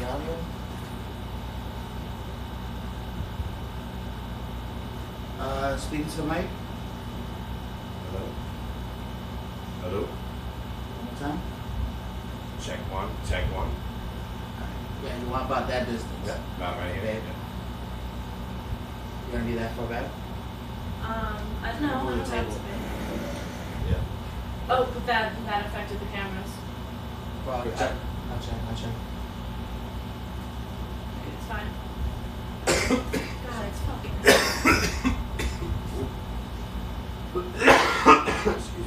the audio. Speaking to the mic. Hello? Hello? One more time. Check one, check one. Yeah, you want about that distance. Yeah, about right here. Okay. You gonna be that far back? I don't know. I Move don't the have table. to be. Yeah. Oh, but that affected the cameras. Well, Good check. I'll check. It's fine. God, it's fucking. Excuse me.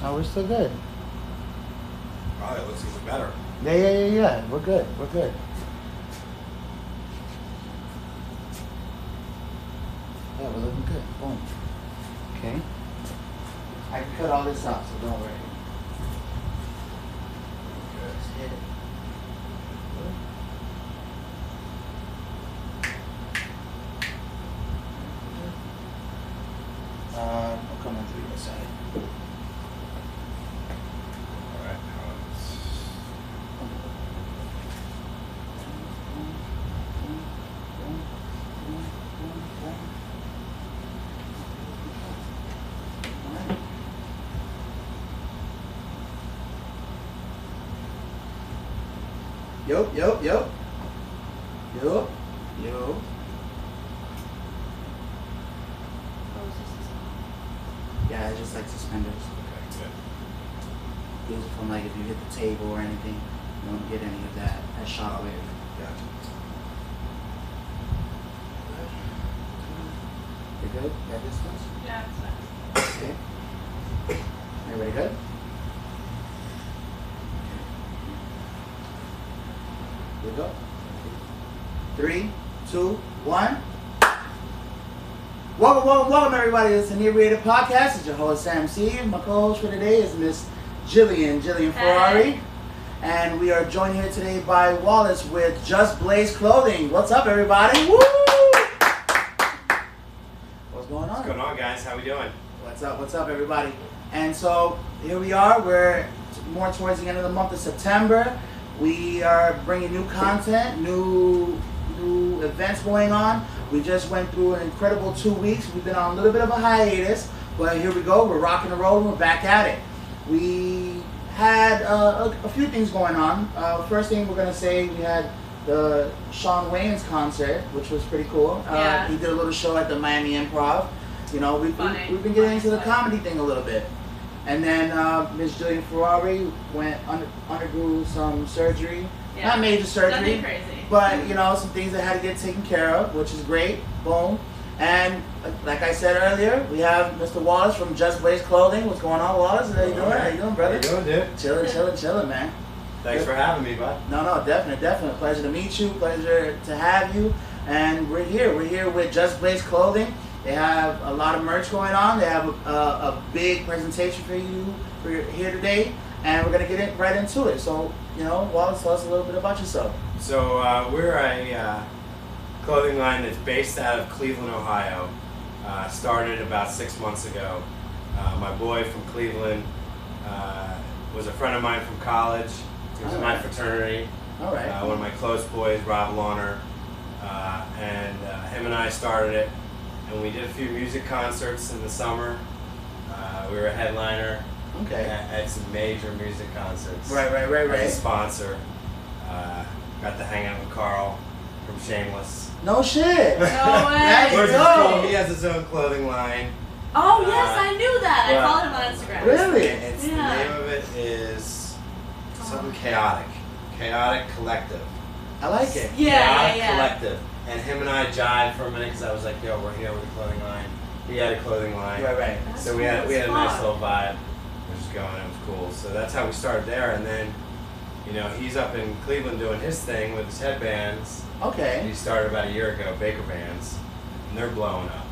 Oh, we're still good. Wow, it looks even better. Yeah. We're good. Yeah, we're looking good. Boom. Okay. I can cut all this out, so don't worry. Just hit it. I'll come on through this side. Alright, Yup. Yeah, it's just like suspenders. okay, good. Use it from like if you hit the table or anything, you don't get any of that shockwave. Gotcha. You good? Got distance? Yeah, it's fine. Okay. Everybody good? Here we go. 3, 2, 1. Welcome everybody to this Inebriated podcast. It's your host Sam C. My co-host for today is Miss Jillian Ferrari. And we are joined here today by Wallace with Just Blaze Clothing. What's up everybody? Woo! What's going on? What's going on, guys? How we doing? What's up everybody? And so here we are. We're more towards the end of the month of September. We are bringing new content, new events going on. We just went through an incredible 2 weeks. We've been on a little bit of a hiatus, but here we go. We're rocking and rolling. We're back at it. We had a few things going on. First thing we're gonna say, we had the Shawn Wayans concert, which was pretty cool. Yeah. He did a little show at the Miami Improv. You know, we've been getting into the comedy thing a little bit. And then Ms. Jillian Ferrari undergo some surgery. Yeah. Not major surgery. Nothing crazy. But, you know, some things that had to get taken care of, which is great. Boom. And like I said earlier, we have Mr. Wallace from Just Blaze Clothing. What's going on, Wallace? How you doing? How you doing, brother? How you doing, dude? Chilling, man. Thanks for having me, bud. No, definitely. Pleasure to meet you. Pleasure to have you. And we're here with Just Blaze Clothing. They have a lot of merch going on. They have a big presentation for you here today. And we're going to get right into it. So, you know, Wallace, tell us a little bit about yourself. So we're a clothing line that's based out of Cleveland, Ohio. Started about 6 months ago. My boy from Cleveland was a friend of mine from college. He was in my fraternity. All right. One of my close boys, Rob Lawner. And him and I started it. And we did a few music concerts in the summer. We were a headliner. Okay. At some major music concerts. Right. As a sponsor. Got to hang out with Carl from Shameless. No shit. No way. That's Which is dope. cool. He has his own clothing line. Oh yes, I knew that. I well, followed him on Instagram. Really? It's Yeah. The name of it is something chaotic. Chaotic Collective. I like it. Chaotic Collective. And him and I jived for a minute because I was like, yo, we're here with a clothing line. He had a clothing line. Right. That's So we had cool a as nice fuck. little vibe. It was going, it was cool. So that's how we started there. And then, you know, he's up in Cleveland doing his thing with his headbands. Okay. He started about a year ago, Baker Bands, and they're blowing up.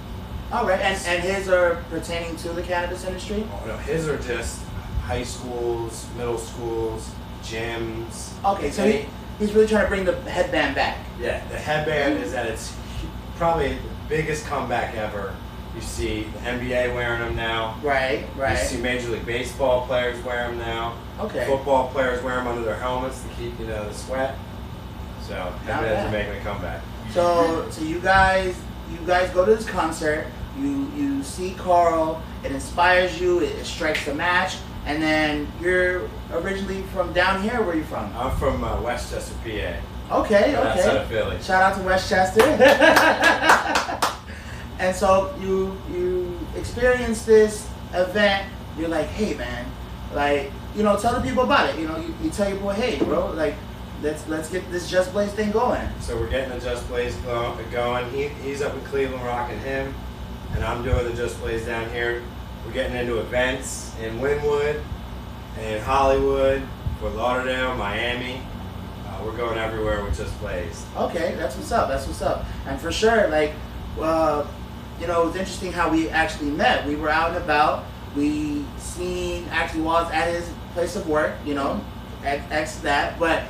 All right. And his are pertaining to the cannabis industry? Oh no, his are just high schools, middle schools, gyms. Okay, so Any- he's really trying to bring the headband back. Yeah, the headband is at its probably the biggest comeback ever You see the NBA wearing them now. Right. You see Major League Baseball players wear them now. Okay. Football players wear them under their helmets to keep, the sweat. So Inebriated are making a comeback. So you guys go to this concert. You see Carl. It inspires you. It strikes a match. And then you're originally from down here. Where are you from? I'm from Westchester, PA. Okay. Outside of Philly. Shout out to Westchester. And so you experience this event. You're like, hey man, like tell the people about it. You tell your boy, hey bro, like let's get this Just Blaze thing going. So we're getting the Just Blaze going. He's up in Cleveland rocking him, and I'm doing the Just Blaze down here. We're getting into events in Wynwood, in Hollywood, Fort Lauderdale, Miami. We're going everywhere with Just Blaze. Okay, that's what's up. And for sure, like, it was interesting how we actually met. We were out and about. We seen actually while I was at his place of work, X that, but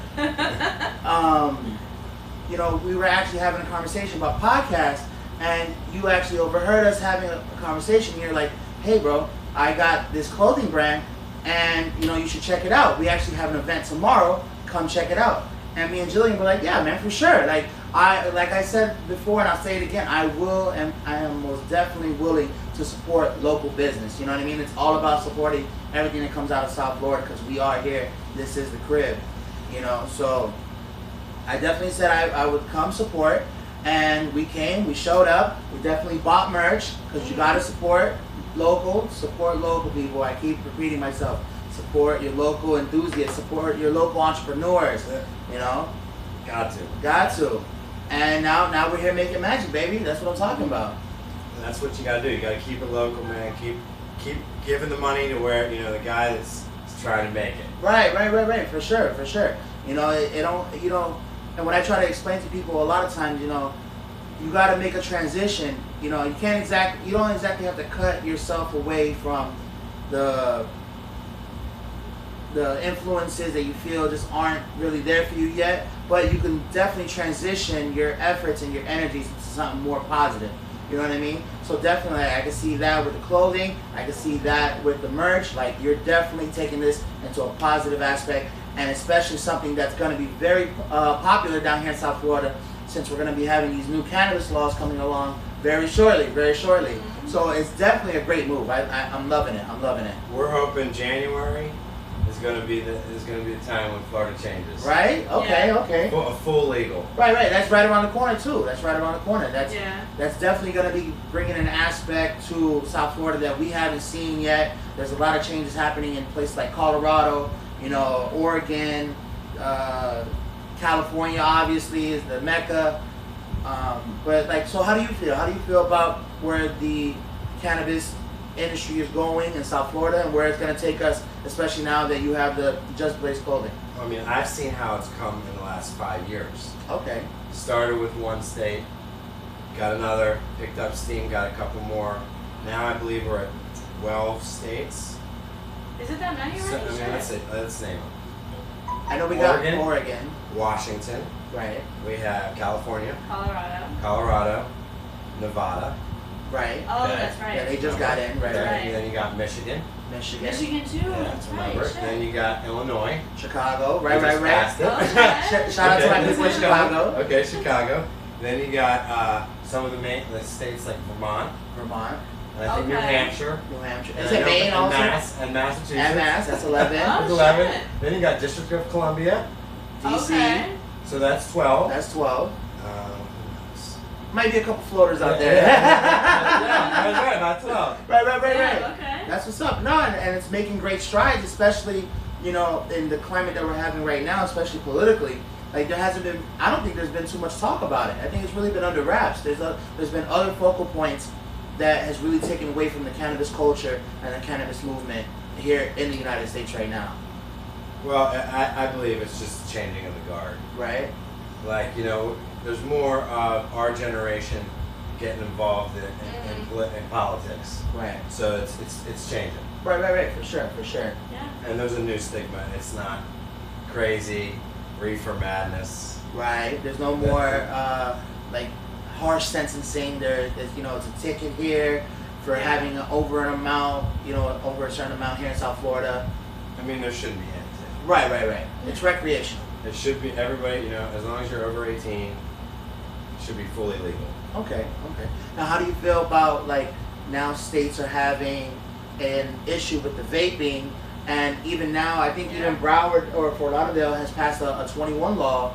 we were actually having a conversation about podcasts, and you actually overheard us having a conversation. You're like, hey bro, I got this clothing brand, and you should check it out. We actually have an event tomorrow. Come check it out. And me and Jillian were like, yeah man, for sure. Like I said before, and I'll say it again, I am most definitely willing to support local business. You know what I mean? It's all about supporting everything that comes out of South Florida, because we are here. This is the crib. So I definitely said I would come support, and we came, we showed up, we definitely bought merch, because you gotta support local people. I keep repeating myself. Support your local enthusiasts, support your local entrepreneurs, Got to. And now we're here making magic, baby. That's what I'm talking about. And that's what you gotta do. You gotta keep it local, man. Keep giving the money to where, the guy that's trying to make it. Right. For sure. And when I try to explain to people a lot of times, you gotta make a transition. You don't exactly have to cut yourself away from the influences that you feel just aren't really there for you yet, but you can definitely transition your efforts and your energies into something more positive. You know what I mean? So definitely, I can see that with the clothing. I can see that with the merch. Like, you're definitely taking this into a positive aspect, and especially something that's going to be very popular down here in South Florida, since we're going to be having these new cannabis laws coming along very shortly. Mm-hmm. So it's definitely a great move. I'm loving it. We're hoping January is going to be the time when Florida changes. Right? Okay. A full legal. Right. That's right around the corner too. That's definitely going to be bringing an aspect to South Florida that we haven't seen yet. There's a lot of changes happening in places like Colorado, Oregon, California obviously is the mecca. But so how do you feel? How do you feel about where the cannabis industry is going in South Florida, and where it's going to take us, especially now that you have the Just Blaze clothing? I mean, I've seen how it's come in the last 5 years. Okay. Started with one state, got another, picked up steam, got a couple more. Now I believe we're at 12 states. Is it that many already? Let's name them. I know we got Oregon, Washington. Right. We have California, Colorado, Nevada. Right. Oh, Okay. that's right. Yeah, they just got in. Right. And then you got Michigan. Michigan too. Yeah, That's right. remember. Shit. Then you got Illinois. Chicago. We just passed it. Okay. Shout out to my people in Chicago. Okay, Chicago. Then you got some of the states like Vermont. And And I think New Hampshire. Is it Maine also? And Massachusetts. And Mass. That's 11. Oh, That's 11. shit. Then you got District of Columbia. DC. Okay. So that's 12. That's 12. Who else? Might be a couple floaters out there. Yeah, that's right, about 12. Right. Yeah, okay. That's what's up. No, and it's making great strides, especially, in the climate that we're having right now, especially politically. Like, I don't think there's been too much talk about it. I think it's really been under wraps. There's been other focal points that has really taken away from the cannabis culture and the cannabis movement here in the United States right now. Well, I believe it's just changing of the guard. Right? Like, there's more of our generation getting involved in politics. Right. So it's changing. Right. For sure. Yeah. And there's a new stigma. It's not crazy, reefer madness. Right. There's no more, harsh sentencing. There's it's a ticket here for having over an amount, over a certain amount here in South Florida. I mean, there shouldn't be anything. Right. It's recreational. It should be everybody. As long as you're over 18, it should be fully legal. Okay. Now, how do you feel about now states are having an issue with the vaping, and even now I think even Broward or Fort Lauderdale has passed a 21 law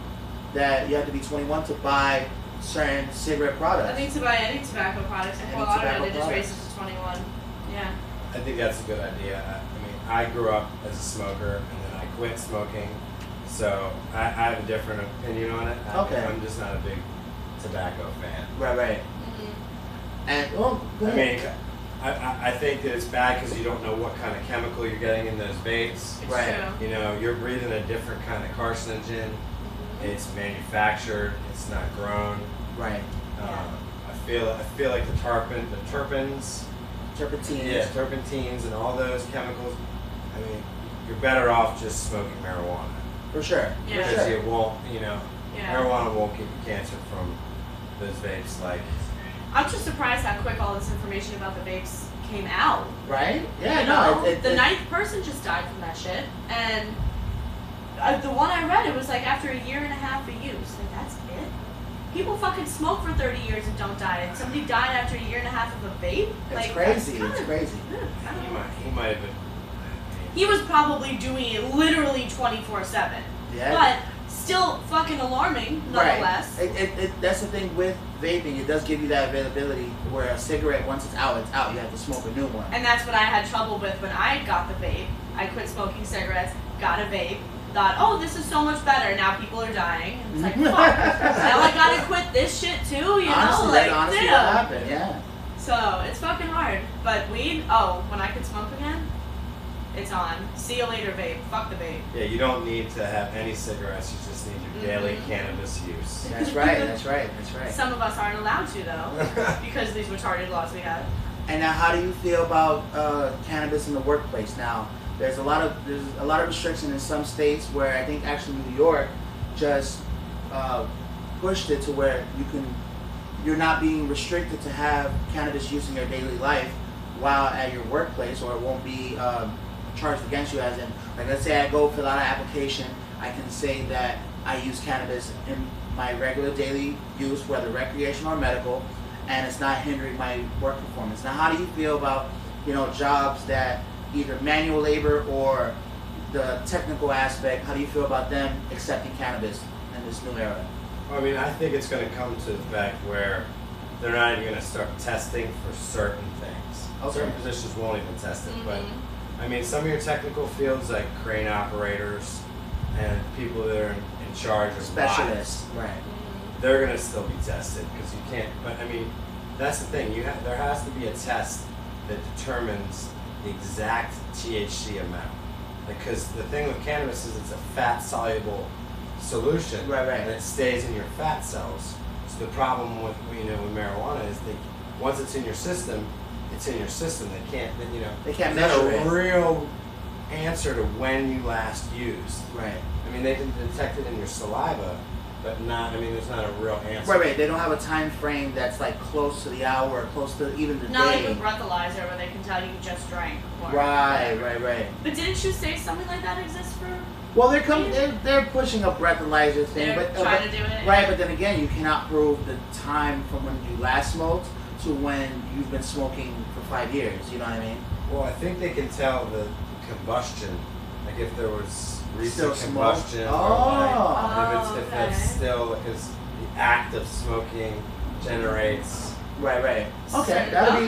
that you have to be 21 to buy certain cigarette products. I think to buy any tobacco products in Fort Lauderdale, they just raised it to 21. Yeah. I think that's a good idea. I mean, I grew up as a smoker, and then I quit smoking, so I have a different opinion on it. I'm just not a big tobacco fan. Right. Mm-hmm. And go ahead. I think that it's bad because you don't know what kind of chemical you're getting in those vapes. It's Right. true. You're breathing a different kind of carcinogen. Mm-hmm. It's manufactured. It's not grown. Right. I feel like the terpenes. Turpentines. Terpentines and all those chemicals. I mean, you're better off just smoking marijuana. For sure. Yeah. Because it won't, Yeah. marijuana won't give you cancer from those vapes. I'm just surprised how quick all this information about the vapes came out. Right? Yeah. The ninth person just died from that shit, and the one I read, it was after a year and a half of use. That's it. People fucking smoke for 30 years and don't die, and somebody died after a year and a half of a vape. It's crazy. That's It's crazy. He might have been. He was probably doing it literally 24/7. Yeah. But still fucking alarming, nonetheless. Right. That's the thing with vaping. It does give you that availability where a cigarette, once it's out, it's out. You have to smoke a new one. And that's what I had trouble with when I got the vape. I quit smoking cigarettes, got a vape, thought, oh, this is so much better. Now people are dying. And it's like, fuck. Now I gotta quit this shit too, Honestly, that happened, yeah. So it's fucking hard. But weed, when I could smoke again, it's on. See you later, vape. Fuck the vape. Yeah, you don't need to have any cigarettes. You just need your daily cannabis use. That's right. Some of us aren't allowed to though, because of these retarded laws we have. And now, how do you feel about cannabis in the workplace? Now, there's a lot of restriction in some states where I think actually New York just pushed it to where you're not being restricted to have cannabis use in your daily life while at your workplace, or it won't be charged against you. As in, let's say I go fill out an application, I can say that I use cannabis in my regular daily use, whether recreational or medical, and it's not hindering my work performance. Now, how do you feel about jobs that either manual labor or the technical aspect? How do you feel about them accepting cannabis in this new era? I mean, I think it's going to come to the fact where they're not even going to start testing for certain things. Okay. Certain positions won't even test it, but I mean, some of your technical fields like crane operators and people that are in charge of Specialists, lines, right? they're going to still be tested because you can't. But I mean, that's the thing. There has to be a test that determines the exact THC amount. Because the thing with cannabis is it's a fat soluble solution, Right. and it stays in your fat cells. So the problem with with marijuana is that once it's in your system, it's in your system. They can't measure there's it. a real answer to when you last used. Right. I mean, they can detect it in your saliva, but not. I mean, there's not a real answer. Right. They don't have a time frame that's close to the hour, close to even the Not day. like a breathalyzer where they can tell you just drank. Or Right. But didn't you say something like that exists for? Well, they're pushing a breathalyzer thing, They're but trying to do it. Right, but then again, you cannot prove the time from when you last smoked to when you've been smoking for 5 years. You know what I mean? Well, I think they can tell the combustion, like if there was Still recent smoke? combustion, Oh. or if it's still because the act of smoking generates. Right. Okay, That that'd be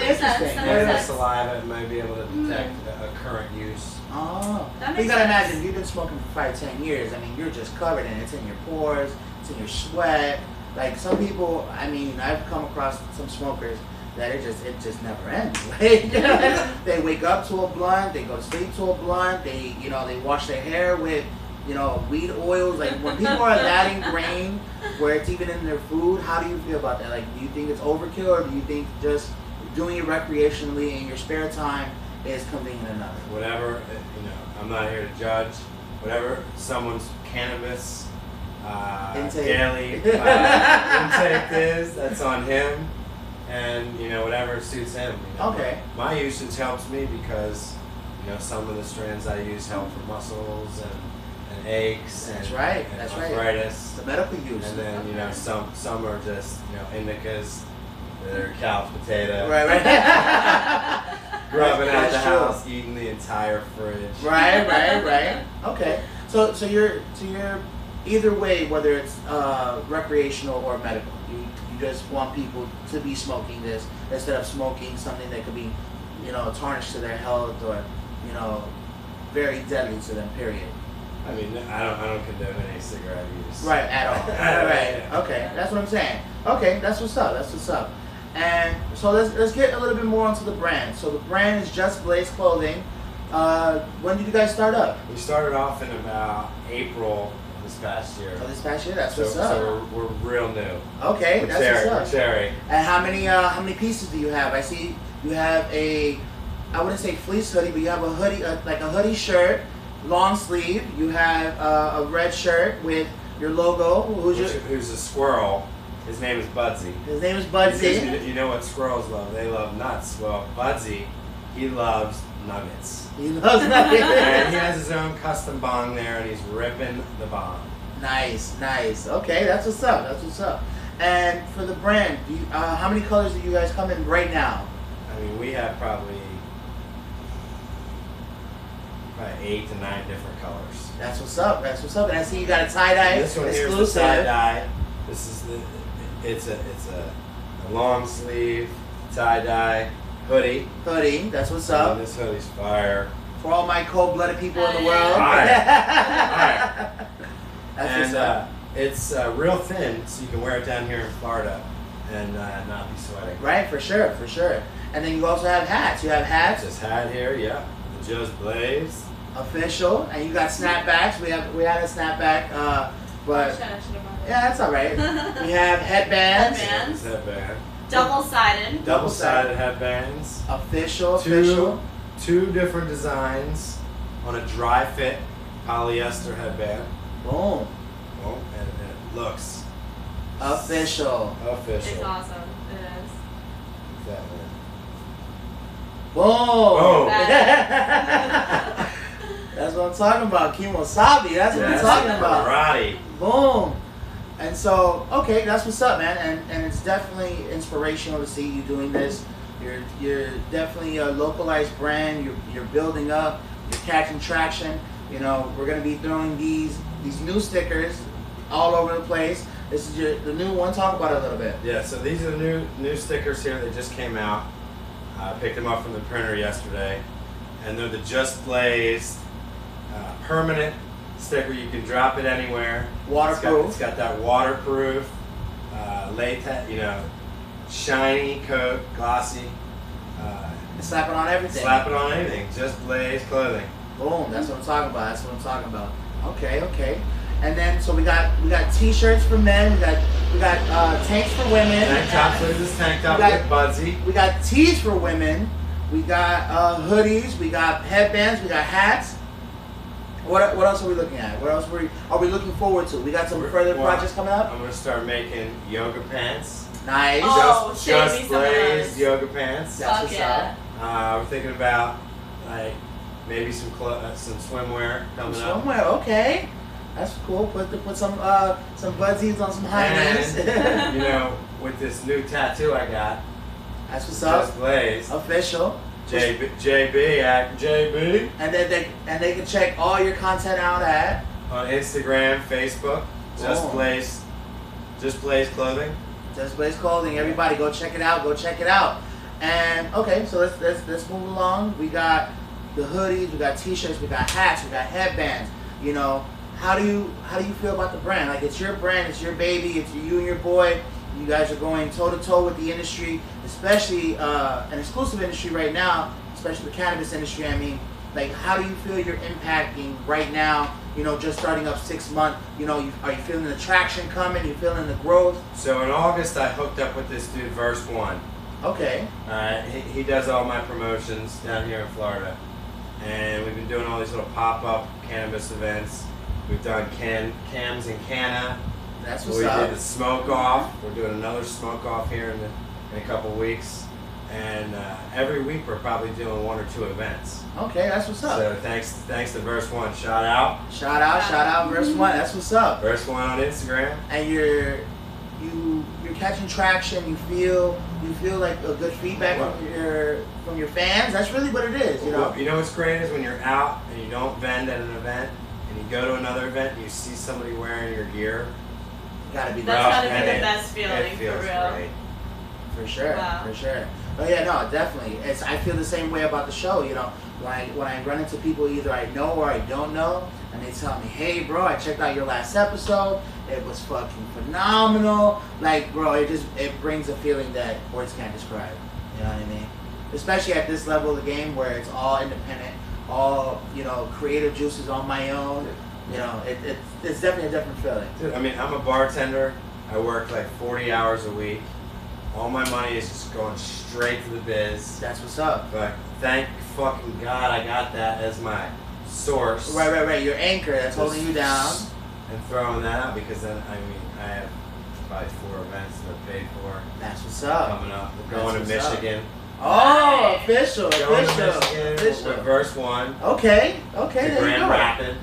makes sense. interesting. That Maybe makes the sense. saliva might be able to detect a current use. Oh, That you makes gotta sense. imagine you've been smoking for 5-10 years. I mean, you're just covered in it. It's in your pores. It's in your sweat. Like some people, I mean, I've come across some smokers that it just never ends. They wake up to a blunt. They go to sleep to a blunt. They wash their hair with weed oils. Like when people are that ingrained, where it's even in their food. How do you feel about that? Like, do you think it's overkill, or do you think just doing it recreationally in your spare time is convenient enough? Whatever, I'm not here to judge. Whatever someone's cannabis Intake. daily intake is. That's on him, and whatever suits him. Okay. My usage helps me because some of the strands I use help for muscles and aches. That's and, right. And That's right. arthritis. The medical use. And then some are just indicas. They're couch potato. Right. Grubbing out the That's true. house, eating the entire fridge. Right. Okay. So you're either way, whether it's recreational or medical. You just want people to be smoking this instead of smoking something that could be, tarnished to their health or, very deadly to them. Period. I mean, I don't condone any cigarette use. Right, at all. Right. Okay, that's what I'm saying. Okay, that's what's up. And so let's get a little bit more onto the brand. So the brand is Just Blaze Clothing. When did you guys start up? We started off in about April this past year. Oh, this past year. That's what's up. So we're real new. Okay, We're that's cherry. what's up. We're cherry. And how many pieces do you have? I see you have I wouldn't say fleece hoodie, but you have a hoodie, like a hoodie shirt, long sleeve. You have a red shirt with your logo. Who's a squirrel? His name is Budsy. His name is Budsy. Because you know what squirrels love? They love nuts. Well, Budsy, he loves nuggets. He loves nuggets. And he has his own custom bong there, and he's ripping the bong. Nice. Okay, that's what's up. And for the brand, how many colors do you guys come in right now? I mean, we have probably 8 to 9 different colors. That's what's up. And I see you got a tie-dye This one here is the exclusive. tie-dye. This is it's a long sleeve tie-dye hoodie. That's what's up. And this hoodie's fire. For all my cold-blooded people in the world. Fire. That's what's up. It's real thin, so you can wear it down here in Florida and not be sweating. Right, for sure. And then you also have hats. You have hats. This hat here, yeah. The Just Blaze. Official. And you got snapbacks. We had a snapback, but yeah, that's all right. We have headbands. Headbands. Headband. Double-sided. Double-sided headbands. Official. Two different designs on a dry fit polyester headband. Boom. Oh, and it looks Official. It's awesome. It is. That one. Boom. Boom. That's what I'm talking about. Kimosabi. That's what I'm talking about. Karate. Boom. And so, okay, that's what's up, man. And it's definitely inspirational to see you doing this. You're definitely a localized brand. You're building up. You're catching traction. We're gonna be throwing these new stickers all over the place. This is the new one. Talk about it a little bit. Yeah, so these are the new stickers here that just came out. I picked them up from the printer yesterday, and they're the Just Blazed permanent sticker. You can drop it anywhere. Waterproof. It's got that waterproof, latex, shiny coat, glossy. Slap it on everything. Slap it on anything. Just Blaze clothing. Boom. That's what I'm talking about. Okay. And then so we got t-shirts for men. We got tanks for women. Tank top, so this tank top with Budsy. We got tees for women. We got hoodies. We got headbands. We got hats. What else are we looking at? What else are we looking forward to? We got some further projects coming up. I'm gonna start making yoga pants. Nice. Oh, Just Blaze yoga pants. That's what's up. We're thinking about maybe some swimwear coming up. Swimwear, okay. That's cool. Put some Budsies on some high knees. And, with this new tattoo I got. That's what's up. Just Blaze. Official. JB, acting JB. And then they can check all your content out at on Instagram, Facebook. Just Blaze Clothing. Just Blaze Clothing. Everybody, go check it out. And okay, so let's move along. We got the hoodies, we got t-shirts, we got hats, we got headbands. How do you feel about the brand? Like, it's your brand, it's your baby, it's you and your boy. You guys are going toe to toe with the industry, especially an exclusive industry right now, especially the cannabis industry. I mean, like, how do you feel you're impacting right now? Just starting up 6 months. Are you feeling the traction coming? You feeling the growth? So in August, I hooked up with this dude, Verse One. Okay. He does all my promotions down here in Florida, and we've been doing all these little pop-up cannabis events. We've done cams in Canna. That's what's We up. did the smoke off. We're doing another smoke off here in a couple weeks. And every week we're probably doing 1 or 2 events. Okay, that's what's up. So thanks to Verse One. Shout out. Shout out, Verse One. That's what's up. Verse One on Instagram. And you're catching traction. You feel like a good feedback from your fans. That's really what it is, you know. Well, you know what's great is when you're out and you don't vend at an event and you go to another event and you see somebody wearing your gear. Gotta be That's rough, gotta be man. the best feeling, It feels for real. great. For sure, Wow. for sure. But yeah, no, definitely. I feel the same way about the show. You know, when I run into people either I know or I don't know, and they tell me, "Hey, bro, I checked out your last episode. It was fucking phenomenal." Like, bro, it brings a feeling that words can't describe. You know what I mean? Especially at this level of the game where it's all independent, all creative juices on my own. You know, it's definitely a different feeling. Dude, I mean, I'm a bartender. I work like 40 hours a week. All my money is just going straight to the biz. That's what's up. But thank fucking God I got that as my source. Right. Your anchor that's holding you down. And throwing that out because then, I mean, I have probably 4 events that are paid for That's what's up. coming up. We're going to That's what's Michigan. Oh, official. Going to Michigan with Verse One. Okay, To there you Grand go. Rapid.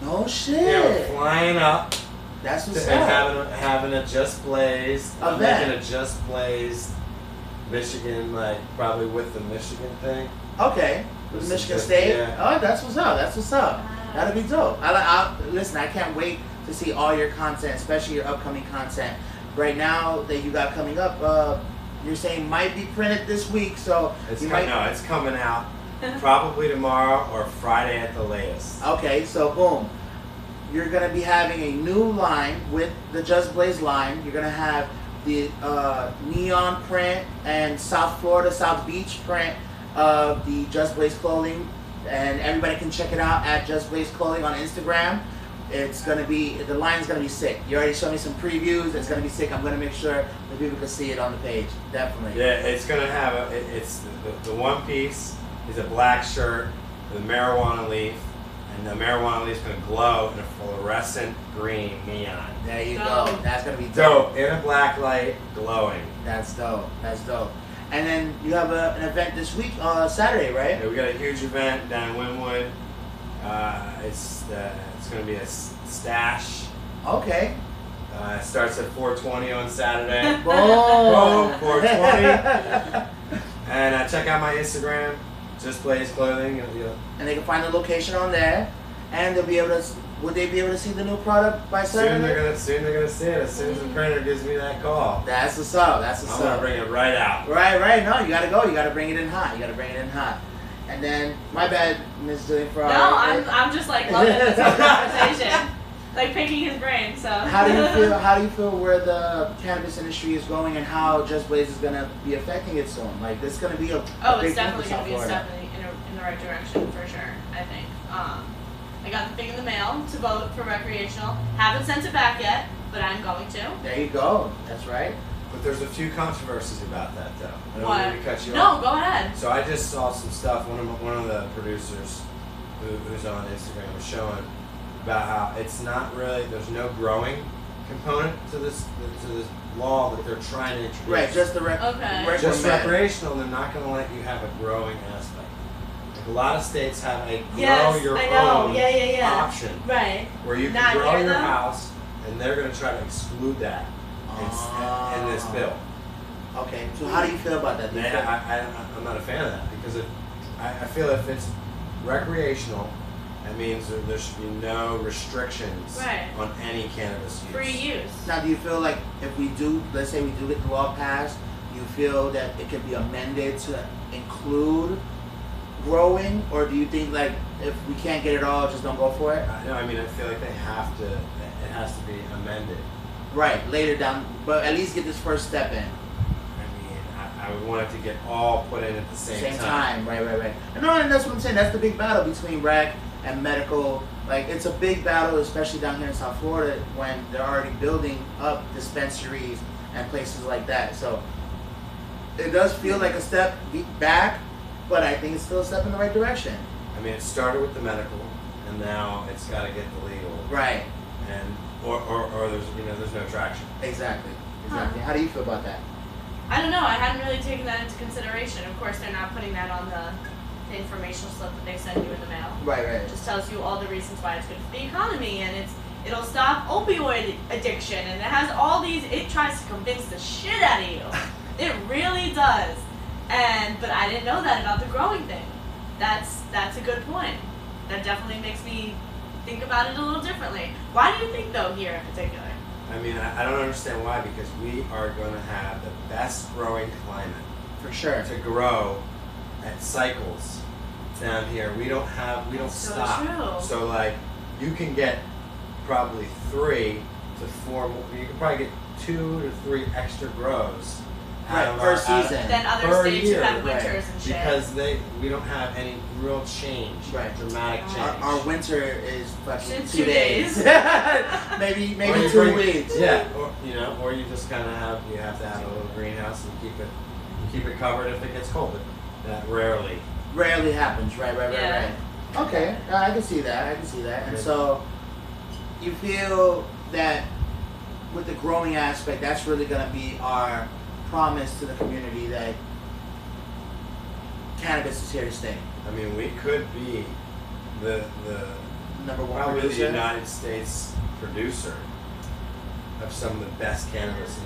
No shit. We're flying up. That's what's And up. having a Just Blazed, I'm Event. making a Just Blazed Michigan, like probably with the Michigan thing. Okay, with This Michigan is State. yeah. Oh, that's what's up. That's what's up. That'll be dope. Listen, I can't wait to see all your content, especially your upcoming content. Right now that you got coming up, you're saying might be printed this week, so It's you it's coming out probably tomorrow or Friday at the latest. Okay, so boom. You're going to be having a new line with the Just Blaze line. You're going to have the neon print and South Florida, South Beach print of the Just Blaze clothing. And everybody can check it out at Just Blaze Clothing on Instagram. The line's going to be sick. You already showed me some previews. It's going to be sick. I'm going to make sure that people can see it on the page. Definitely. Yeah, it's gonna have it's the one piece is a black shirt with a marijuana leaf, and the marijuana leaf's gonna glow in a fluorescent green neon. There you Dope. go. That's going to be dope. Dope in a black light, glowing. That's dope. That's dope. And then you have an event this week, Saturday, right? Yeah, we got a huge event down in Wynwood. It's gonna be a stash. Okay. It starts at 4:20 on Saturday. Boom. 4:20. And check out my Instagram, Just Blaze Clothing. And they can find the location on there, and they'll be able to. Would they be able to see the new product by Soon Saturday? they're gonna see it as soon as the printer gives me that call. That's what's up. That's what's I'm gonna up. bring it right out. Right. No, you gotta go. You gotta bring it in hot. And then, my bad, Miss Jillian No, Ferrari. I'm just like loving this whole conversation, like picking his brain. So How do you feel where the cannabis industry is going, and how Just Blaze is gonna be affecting it soon? Like, this is gonna be a big it's thing definitely for going South to be a Florida. step in the right direction for sure. I think. I got the thing in the mail to vote for recreational. Haven't sent it back yet, but I'm going to. There you go. That's right. But there's a few controversies about that, though. I don't What? mean to cut you No, off. go ahead. So I just saw some stuff. One of the producers who's on Instagram was showing about how it's not really. There's no growing component to this law that they're trying to introduce. Right. Just the Okay. Just recommend. recreational. They're not going to let you have a growing aspect. Like a lot of states have a grow Yes, your I know. own Yeah. option Right. where you Not can grow here, your though? house, and they're going to try to exclude that in this bill. Okay. So how do you feel about that? Do you And feel- I'm not a fan of that because I feel if it's recreational, that means there should be no restrictions Right. on any cannabis use. Free use. Now, do you feel like if we do, let's say we do get the law passed, do you feel that it could be amended to include growing, or do you think like if we can't get it all, just don't go for it? No, I mean I feel like they have to. It has to be amended. Right, later down, but at least get this first step in. I mean, I would want it to get all put in at the same time. Right. And no, and that's what I'm saying. That's the big battle between rec and medical. Like, it's a big battle, especially down here in South Florida, when they're already building up dispensaries and places like that. So it does feel like a step back, but I think it's still a step in the right direction. I mean, it started with the medical, and and now it's got to get the legal. Right. And or there's no traction. Exactly. How do you feel about that? I don't know. I hadn't really taken that into consideration. Of course, they're not putting that on the informational slip that they send you in the mail. Right. It just tells you all the reasons why it's good for the economy, and it'll stop opioid addiction, and it has all these. It tries to convince the shit out of you. It really does. But I didn't know that about the growing thing. That's a good point. That definitely makes me think about it a little differently. Why do you think, though, here in particular? I mean, I don't understand why, because we are going to have the best growing climate For sure. to grow at cycles down here. We don't That's so stop. true. So like, you can get probably 3 to 4. You can probably get 2 to 3 extra grows. Right, per season. Then other per states year, who have right. winters and shit. Because we don't have any real change, Right. dramatic change. Our winter is fucking It's 2 2 days. maybe Or you 2 bring- weeks. Yeah, or you just kind of have to have a little greenhouse and keep it covered if it gets cold. But that rarely. Rarely happens. Right. Yeah. Okay, I can see that. And so, you feel that with the growing aspect, that's really going to be our promise to the community that cannabis is here to stay. I mean, we could be the Number one probably the producer. United States producer of some of the best cannabis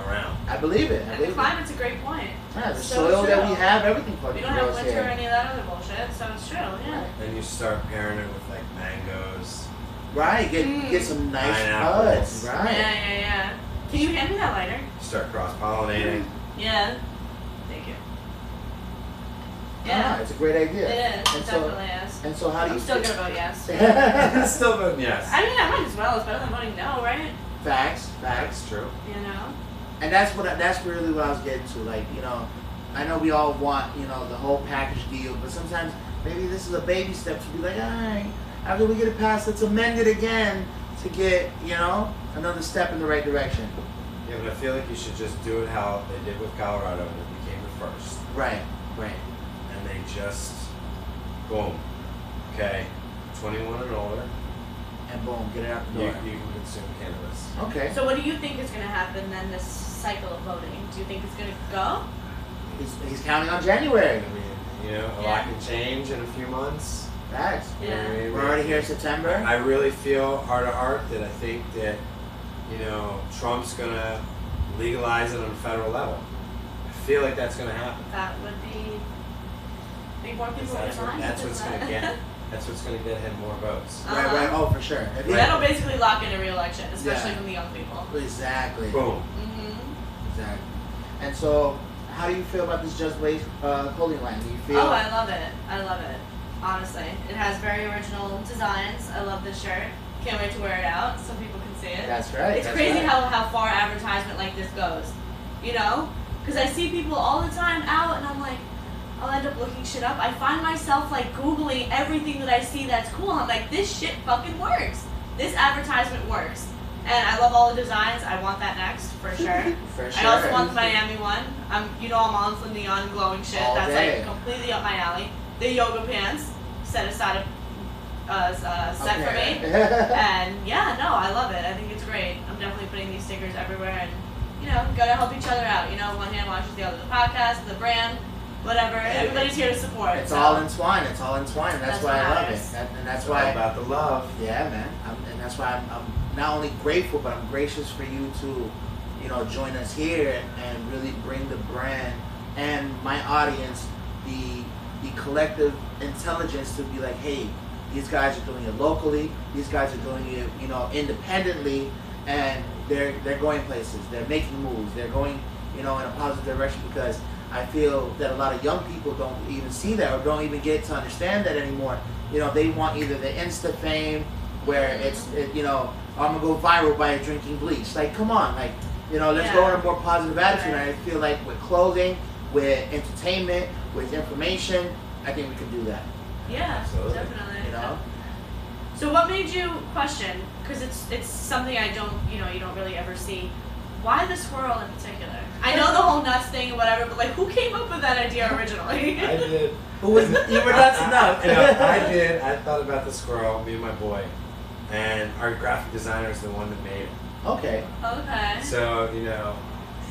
around. I believe it. And the climate's a great point. Yeah, the So soil that true. we have, everything We fucking don't have grows winter or here. any of that other bullshit, so it's true, yeah. And you start pairing it with like mangoes. Right, get some nice Pineapples. buds. Right. Yeah. Can you hand me that lighter? You start cross pollinating. Yeah. Thank you. Yeah, Yeah. it's a great idea. It is. And It so, definitely is. and so how do I'm you still feel- gonna vote yes. Still voting yes. I mean, I might as well. It's better than voting no, right? Facts. That's true. You know? And that's really what I was getting to. Like, I know we all want, the whole package deal, but sometimes maybe this is a baby step to be like, all right, after we get it passed, let's amend it again to get, another step in the right direction. Yeah, but I feel like you should just do it how they did with Colorado, and it became the first. Right. And they just, boom, okay, 21 and older, And boom, get it out the you door. can consume cannabis. Okay. So what do you think is going to happen then this cycle of voting? Do you think it's going to go? He's counting on January. I mean, a lot Yeah. can change in a few months. Facts. Yeah. I mean, We're already here in September. I really feel heart to heart that I think that, Trump's gonna legalize it on a federal level. I feel like that's gonna happen. That would be... Make more people That's get behind that's it, what's isn't gonna it? get. That's what's gonna get him more votes. Right. Oh, for sure. If he- That'll basically lock in a re-election, especially Yeah. from the young people. Exactly. Boom. Mm-hmm. Exactly. And so, how do you feel about this Just Blaze clothing line? Do you feel? Oh, I love it. Honestly. It has very original designs. I love this shirt. Can't wait to wear it out so people can see it. That's right. It's crazy how far advertisement like this goes, Because I see people all the time out, and I'm like, I'll end up looking shit up. I find myself like Googling everything that I see that's cool. I'm like, this shit fucking works. This advertisement works. And I love all the designs. I want that next, for sure. For sure. I also want the Miami one. I'm on for neon glowing shit. All That's day. like completely up my alley. The yoga pants, set aside set for me. And yeah, no, I love it. I think it's great. I'm definitely putting these stickers everywhere, and gotta help each other out. One hand washes the other. The podcast, the brand, whatever. Everybody's here to support. It's so. all entwined. It's all entwined. That's That's why what I love matters. it. And that's It's why. all about the love. Yeah, man. And that's why I'm not only grateful, but I'm gracious for you to, join us here and really bring the brand and my audience the collective intelligence to be like, hey, these guys are doing it locally. These guys are doing it, independently, and they're going places. They're making moves. They're going, in a positive direction, because I feel that a lot of young people don't even see that or don't even get to understand that anymore. They want either the Insta fame where I'm gonna go viral by drinking bleach. Like, come on, like, let's go in a more positive attitude. Right. And I feel like with clothing, with entertainment, with information, I think we can do that. Yeah, Absolutely. definitely. So what made you question? Because it's something I don't, you don't really ever see. Why the swirl in particular? I know the whole whole nuts thing and whatever, but like, who came up with that idea originally? I did. Who was you were nuts enough? I did. I thought about the squirrel, me and my boy, and our graphic designer is the one that made it. Okay. Okay. So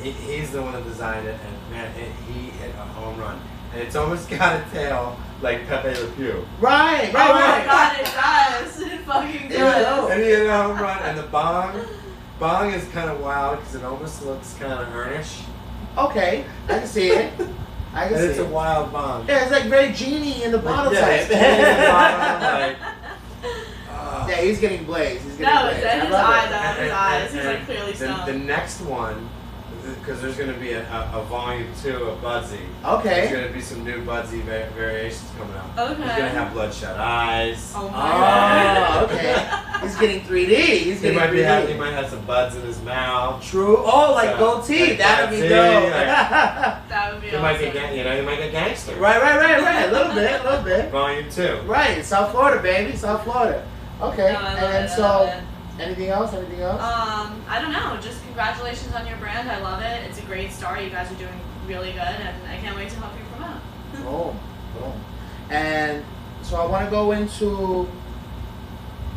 he's the one that designed it, and man, he hit a home run, and it's almost got a tail like Pepe Le Pew. Right. Oh my god, it does. It fucking does. And he hit a home run, and the bong is kind of wild because it almost looks kind of earnish. Okay, I can see it. I can And see it's it. a wild bong. Yeah, it's like very genie in the bottle type. It's genie in the bottle, like, yeah, he's getting blazed. He's getting No, it's blazed. his I love eyes, it. his eyes. He's like clearly the stoned. next one, because there's going to be a volume 2 of Budsy. Okay. There's going to be some new Budsy variations coming out. Okay. He's going to have bloodshot eyes. Oh my god. Oh, okay. He's getting 3D. He's He getting might 3D. he might have some buds in his mouth. True. Oh, like goatee. Like That'd be goatee, dope. That would be He awesome. might get he might get gangster. Right. A little bit. Volume 2. Right. South Florida, baby. South Florida. Okay. No, I love And it, I so, love it. anything else? I don't know. Just congratulations on your brand. I love it. It's a great start. You guys are doing really good, and I can't wait to help you promote. Boom. And so I want to go into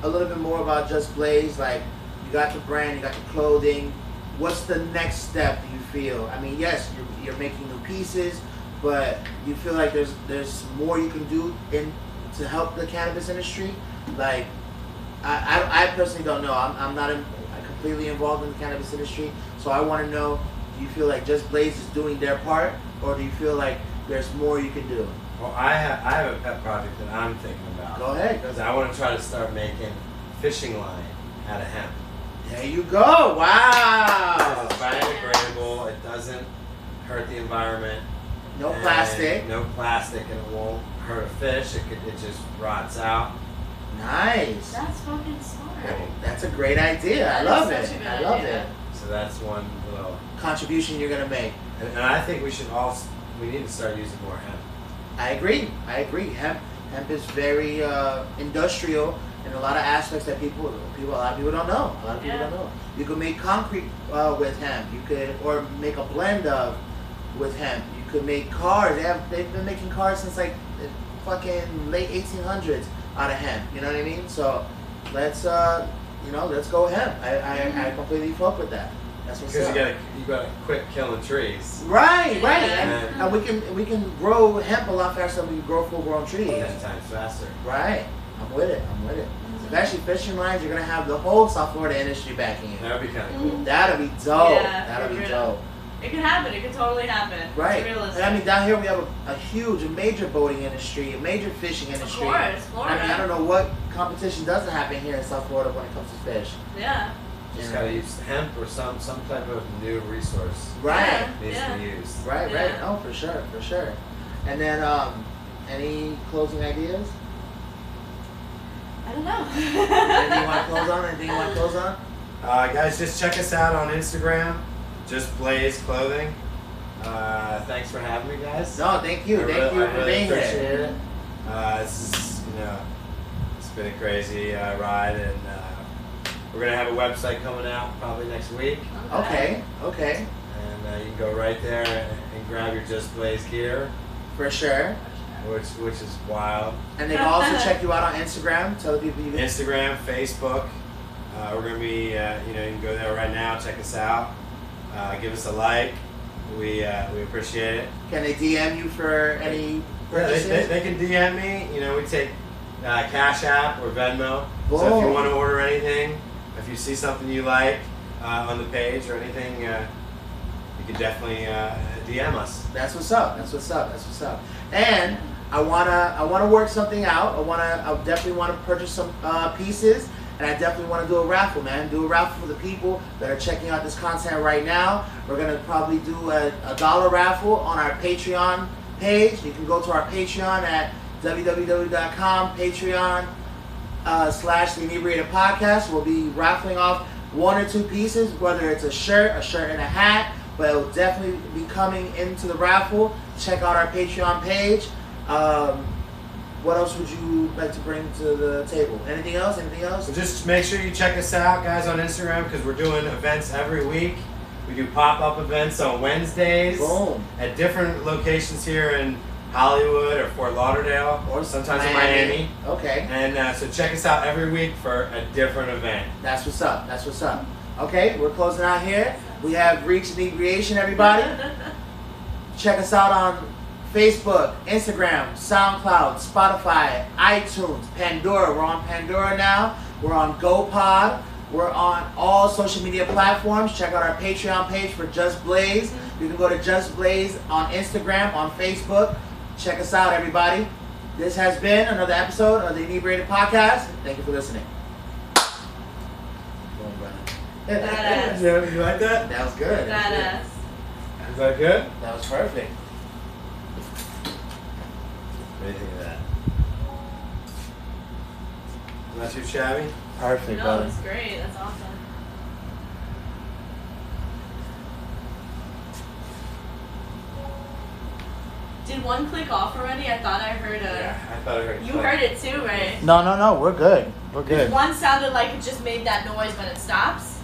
a little bit more about Just Blaze. Like, you got the brand, you got the clothing. What's the next step, do you feel? I mean, yes, you're making new pieces, but do you feel like there's more you can do to help the cannabis industry? Like, I personally don't know. I'm not completely involved in the cannabis industry, so I want to know, do you feel like Just Blaze is doing their part, or do you feel like there's more you can do? Well, I have a pet project that I'm thinking about. Go ahead. Because I want to try to start making fishing line out of hemp. There you go. Wow. It's biodegradable. It doesn't hurt the environment. No and plastic. No plastic, and it won't hurt a fish. It just rots out. Nice. That's fucking smart. That's a great idea. I That love is it. such a good I love idea. it. So that's one little Contribution you're gonna make. and I think we need to start using more hemp. I agree. Hemp is very industrial in a lot of aspects that a lot of people don't know. A lot of people don't know. You could make concrete with hemp. You could, or make a blend of with hemp. You could make cars. They've been making cars since like the fucking late 1800s out of hemp. You know what I mean? So let's go hemp. I completely fuck with that. That's what's Because up. you gotta quit killing trees. Right. Yeah. And we can grow hemp a lot faster than we can grow full-grown trees. 10 times faster. Right. I'm with it. Especially fishing lines, you're gonna have the whole South Florida industry backing you. That would be kind of cool. That'll be dope. Yeah, That'll for be real. dope. It can happen. It can totally happen. Right. It's realistic. And I mean, down here we have a major boating industry, a major fishing industry. Of course, Florida. I mean, I don't know what competition doesn't happen here in South Florida when it comes to fish. Yeah. Just gotta use hemp or some type of new resource Right. needs to be used. Right. Yeah. Oh, for sure. And then, any closing ideas? I don't know. Anything you want to close on? Guys, just check us out on Instagram. Just Blaze Clothing. Thanks for having me, guys. No, thank you. I Thank you for really being appreciate here. it. This is, it's been a crazy ride, and we're gonna have a website coming out probably next week, Okay. and you can go right there and grab your Just Blaze gear, For sure. which is wild. And they can also check you out on Instagram. Tell the people you can. Instagram, Facebook. We're gonna be, you can go there right now. Check us out. Give us a like. We appreciate it. Can they DM you for any Yeah, purchases? they can DM me. We take Cash App or Venmo. So if you Boom. want to order anything, if you see something you like on the page or anything, you can definitely DM us. That's what's up. And I wanna work something out. I definitely wanna purchase some pieces, and I definitely want to do a raffle, man. Do a raffle for the people that are checking out this content right now. We're gonna probably do a $1 raffle on our Patreon page. You can go to our Patreon at www.com, Patreon / the Inebriated Podcast. We'll be raffling off 1 or 2 pieces, whether it's a shirt and a hat, but it'll definitely be coming into the raffle. Check out our Patreon page. What else would you like to bring to the table? Anything else? So just make sure you check us out, guys, on Instagram, because we're doing events every week. We do pop-up events on Wednesdays Boom. at different locations here in Hollywood or Fort Lauderdale, Or sometimes in Miami. Okay. And so check us out every week for a different event. That's what's up. That's what's up. Okay, we're closing out here. We have reached Inebriation, everybody. Check us out on Facebook, Instagram, SoundCloud, Spotify, iTunes, Pandora. We're on Pandora now. We're on GoPod. We're on all social media platforms. Check out our Patreon page for Just Blaze. You can go to Just Blaze on Instagram, on Facebook. Check us out, everybody. This has been another episode of the Inebriated Podcast. Thank you for listening. Badass. You like that? That was good. Badass. Is that good? That was perfect. What do you think of that? Not too shabby? Perfect, No, brother. it's great. That's awesome. Did one click off already? I thought I heard a. Yeah, I thought I heard it. You heard it too, right? No, we're good. We're good. One sounded like it just made that noise when it stops.